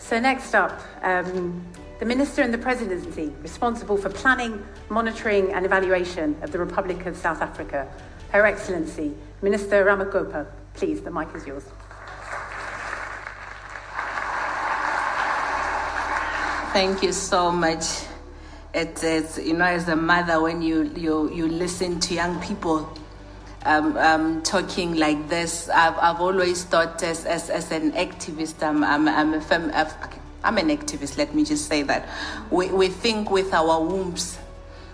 So next up, the Minister in the Presidency, responsible for planning, monitoring and evaluation of the Republic of South Africa, Her Excellency, Minister Ramokgopa. Please, the mic is yours. Thank you so much. It's you know, as a mother, when you listen to young people talking like this, I've always thought as an activist, I'm an activist, let me just say that. We think with our wombs.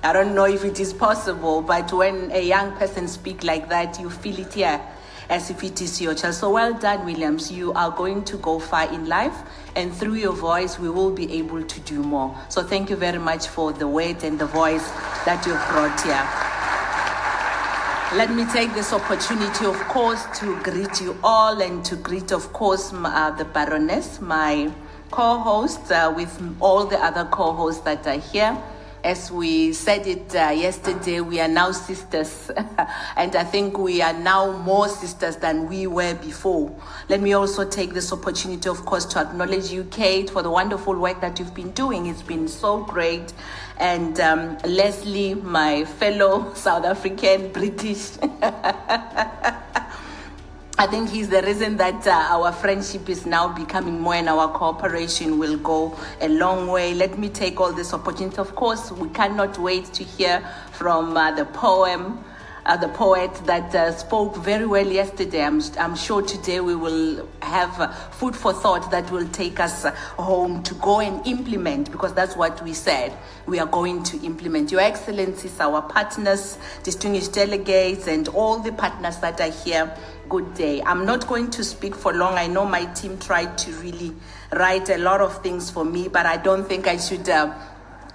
I don't know if it is possible, but when a young person speaks like that, you feel it here as if it is your child. So well done, Williams. You are going to go far in life, and through your voice, we will be able to do more. So thank you very much for the weight and the voice that you've brought here. Let me take this opportunity, of course, to greet you all and to greet, of course, the Baroness, my co-host, with all the other co-hosts that are here. As we said it yesterday, we are now sisters. And I think we are now more sisters than we were before. Let me also take this opportunity, of course, to acknowledge you, Kate, for the wonderful work that you've been doing. It's been so great. And Leslie, my fellow South African, British. I think he's the reason that our friendship is now becoming more, and our cooperation will go a long way. Let me take all this opportunity. Of course, we cannot wait to hear from the poet that spoke very well yesterday. I'm sure today we will have food for thought that will take us home to go and implement, because that's what we said. We are going to implement. Your Excellencies, our partners, distinguished delegates, and all the partners that are here, good day. I'm not going to speak for long. I know my team tried to really write a lot of things for me, but I don't think I should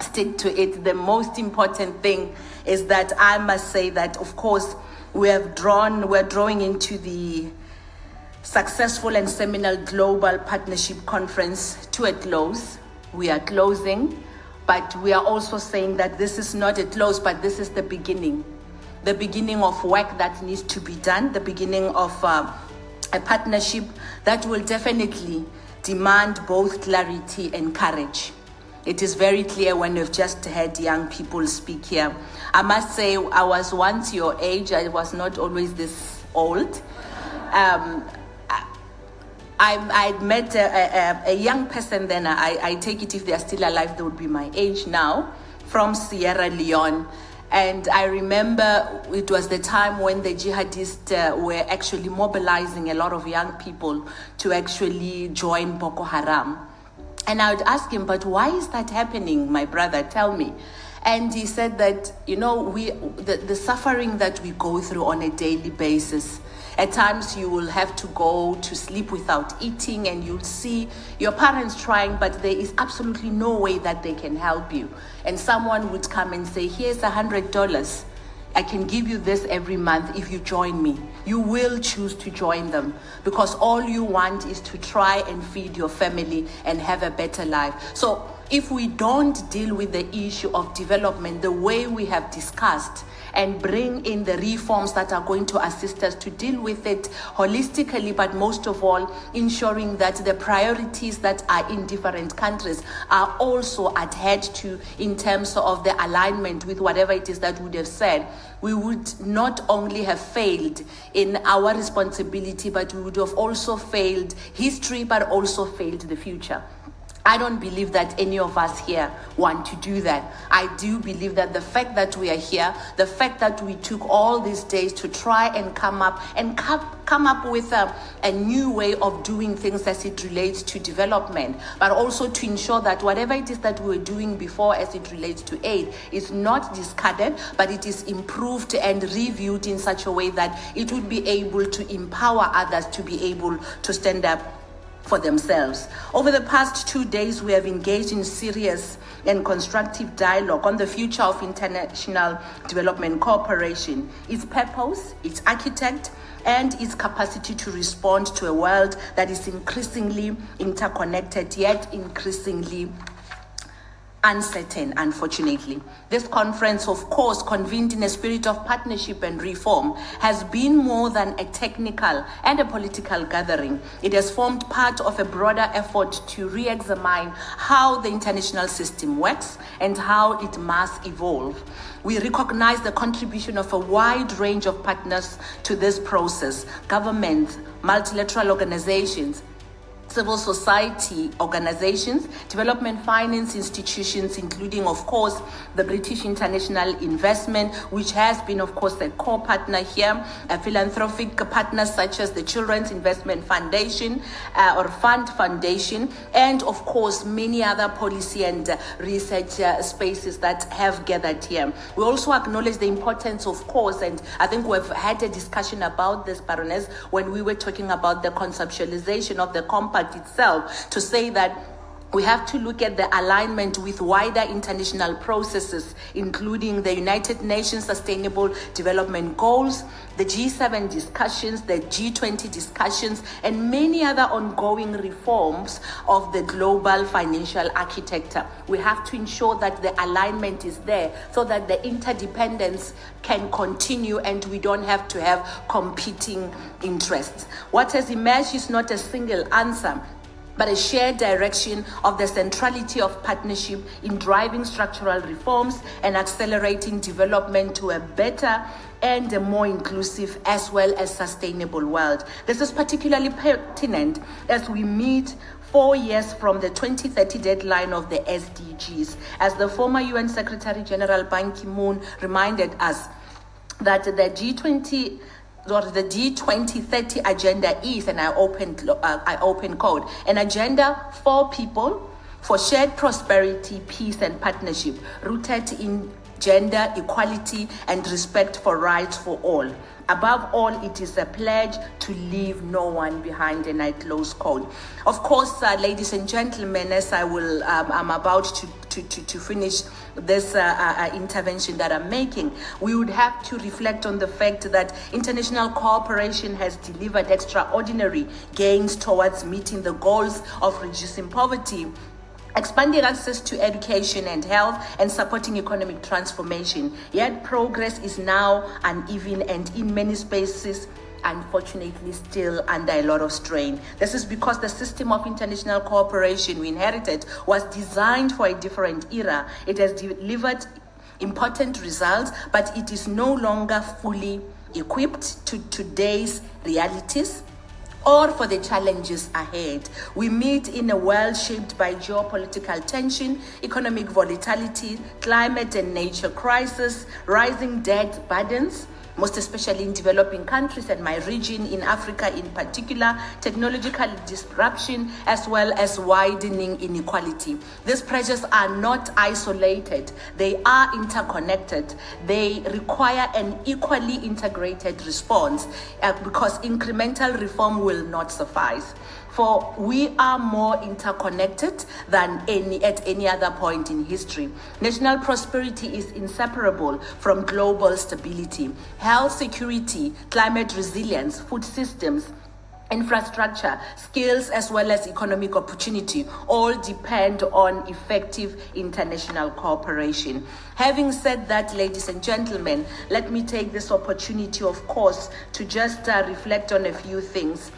stick to it. The most important thing is that I must say that, of course, we're drawing into the successful and seminal Global Partnership Conference to a close. We are closing, but we are also saying that this is not a close, but this is the beginning. The beginning of work that needs to be done, the beginning of a partnership that will definitely demand both clarity and courage. It is very clear when we've just heard young people speak here. I must say, I was once your age. I was not always this old. I met a young person then. I take it if they are still alive, they would be my age now, from Sierra Leone. And I remember it was the time when the jihadists were actually mobilizing a lot of young people to actually join Boko Haram. And I would ask him, but why is that happening, my brother? Tell me. And he said that, you know, the suffering that we go through on a daily basis, at times you will have to go to sleep without eating, and you'll see your parents trying, but there is absolutely no way that they can help you. And someone would come and say, here's $100. I can give you this every month if you join me. You will choose to join them, because all you want is to try and feed your family and have a better life. So if we don't deal with the issue of development the way we have discussed, and bring in the reforms that are going to assist us to deal with it holistically, but most of all, ensuring that the priorities that are in different countries are also adhered to in terms of the alignment with whatever it is that we would have said, we would not only have failed in our responsibility, but we would have also failed history, but also failed the future. I don't believe that any of us here want to do that. I do believe that the fact that we are here, the fact that we took all these days to try and come up with a new way of doing things as it relates to development, but also to ensure that whatever it is that we were doing before as it relates to aid is not discarded, but it is improved and reviewed in such a way that it would be able to empower others to be able to stand up for themselves. Over the past 2 days, we have engaged in serious and constructive dialogue on the future of international development cooperation, its purpose, its architect, and its capacity to respond to a world that is increasingly interconnected, yet increasingly uncertain, unfortunately. This conference, of course, convened in a spirit of partnership and reform, has been more than a technical and a political gathering. It has formed part of a broader effort to re-examine how the international system works and how it must evolve. We recognize the contribution of a wide range of partners to this process: governments, multilateral organizations, civil society organizations, development finance institutions, including, of course, the British International Investment, which has been, of course, a core partner here, philanthropic partners such as the Children's Investment Foundation or Fund Foundation, and, of course, many other policy and research spaces that have gathered here. We also acknowledge the importance, of course, and I think we've had a discussion about this, Baroness, when we were talking about the conceptualization of the compact itself, to say that we have to look at the alignment with wider international processes, including the United Nations Sustainable Development Goals, the G7 discussions, the G20 discussions, and many other ongoing reforms of the global financial architecture. We have to ensure that the alignment is there so that the interdependence can continue and we don't have to have competing interests. What has emerged is not a single answer, but a shared direction of the centrality of partnership in driving structural reforms and accelerating development to a better and a more inclusive as well as sustainable world. This is particularly pertinent as we meet 4 years from the 2030 deadline of the SDGs. As the former UN Secretary General Ban Ki-moon reminded us that the the G2030 agenda is, and I open code, an agenda for people, for shared prosperity, peace, and partnership, rooted in gender equality and respect for rights for all. Above all, it is a pledge to leave no one behind, and I close quote. Of course, ladies and gentlemen, as I'm about to finish this intervention that I'm making, we would have to reflect on the fact that international cooperation has delivered extraordinary gains towards meeting the goals of reducing poverty, expanding access to education and health, and supporting economic transformation. Yet progress is now uneven and in many spaces, unfortunately, still under a lot of strain. This is because the system of international cooperation we inherited was designed for a different era. It has delivered important results, but it is no longer fully equipped to today's realities or for the challenges ahead. We meet in a world shaped by geopolitical tension, economic volatility, climate and nature crisis, rising debt burdens, most especially in developing countries and my region in Africa in particular, technological disruption, as well as widening inequality. These pressures are not isolated. They are interconnected. They require an equally integrated response because incremental reform will not suffice. For we are more interconnected than at any other point in history. National prosperity is inseparable from global stability. Health security, climate resilience, food systems, infrastructure, skills, as well as economic opportunity all depend on effective international cooperation. Having said that, ladies and gentlemen, let me take this opportunity, of course, to just reflect on a few things.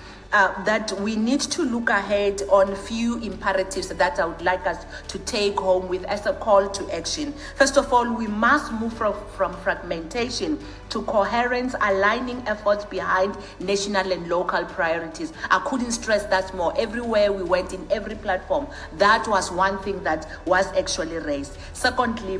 That we need to look ahead on few imperatives that I would like us to take home with as a call to action. First of all, we must move from fragmentation to coherence, aligning efforts behind national and local priorities. I couldn't stress that more. Everywhere we went, in every platform, that was one thing that was actually raised. Secondly,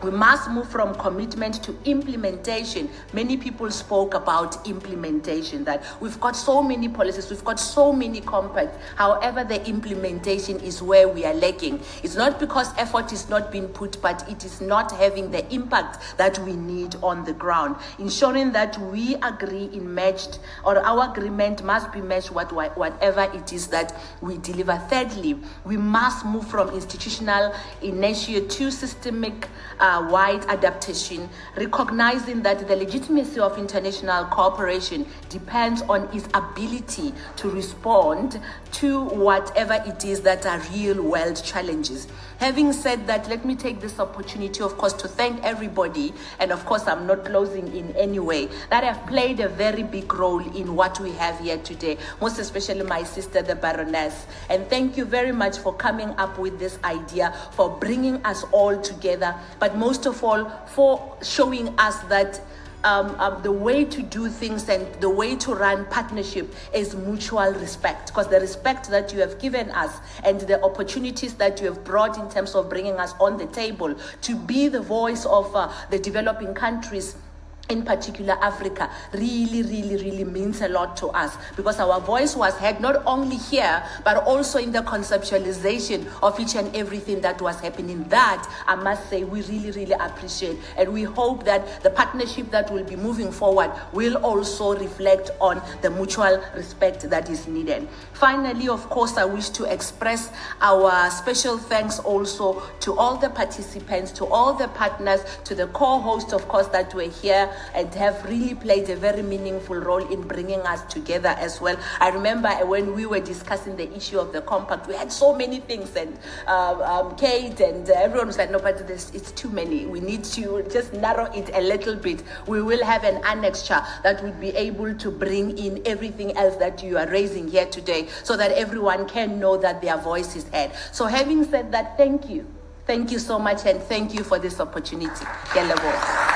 we must move from commitment to implementation. Many people spoke about implementation, that we've got so many policies, we've got so many compacts. However, the implementation is where we are lacking. It's not because effort is not being put, but it is not having the impact that we need on the ground. Ensuring that we agree in matched, or our agreement must be matched whatever it is that we deliver. Thirdly, we must move from institutional inertia to systemic wide adaptation, recognizing that the legitimacy of international cooperation depends on its ability to respond to whatever it is that are real world challenges. Having said that, let me take this opportunity, of course, to thank everybody, and of course I'm not closing in any way, that have played a very big role in what we have here today, most especially my sister, the Baroness. And thank you very much for coming up with this idea, for bringing us all together, but most of all, for showing us that the way to do things and the way to run partnership is mutual respect, because the respect that you have given us and the opportunities that you have brought in terms of bringing us on the table to be the voice of the developing countries, in particular Africa, really means a lot to us, because our voice was heard not only here but also in the conceptualization of each and everything that was happening. That, I must say, we really appreciate, and we hope that the partnership that will be moving forward will also reflect on the mutual respect that is needed. Finally, of course, I wish to express our special thanks also to all the participants, to all the partners, to the co-hosts, of course, that were here and have really played a very meaningful role in bringing us together as well. I remember when we were discussing the issue of the compact, we had so many things, and Kate and everyone was like, no, but it's too many. We need to just narrow it a little bit. We will have an annexure that would be able to bring in everything else that you are raising here today, so that everyone can know that their voice is heard. So having said that, thank you. Thank you so much, and thank you for this opportunity. Ke leboha.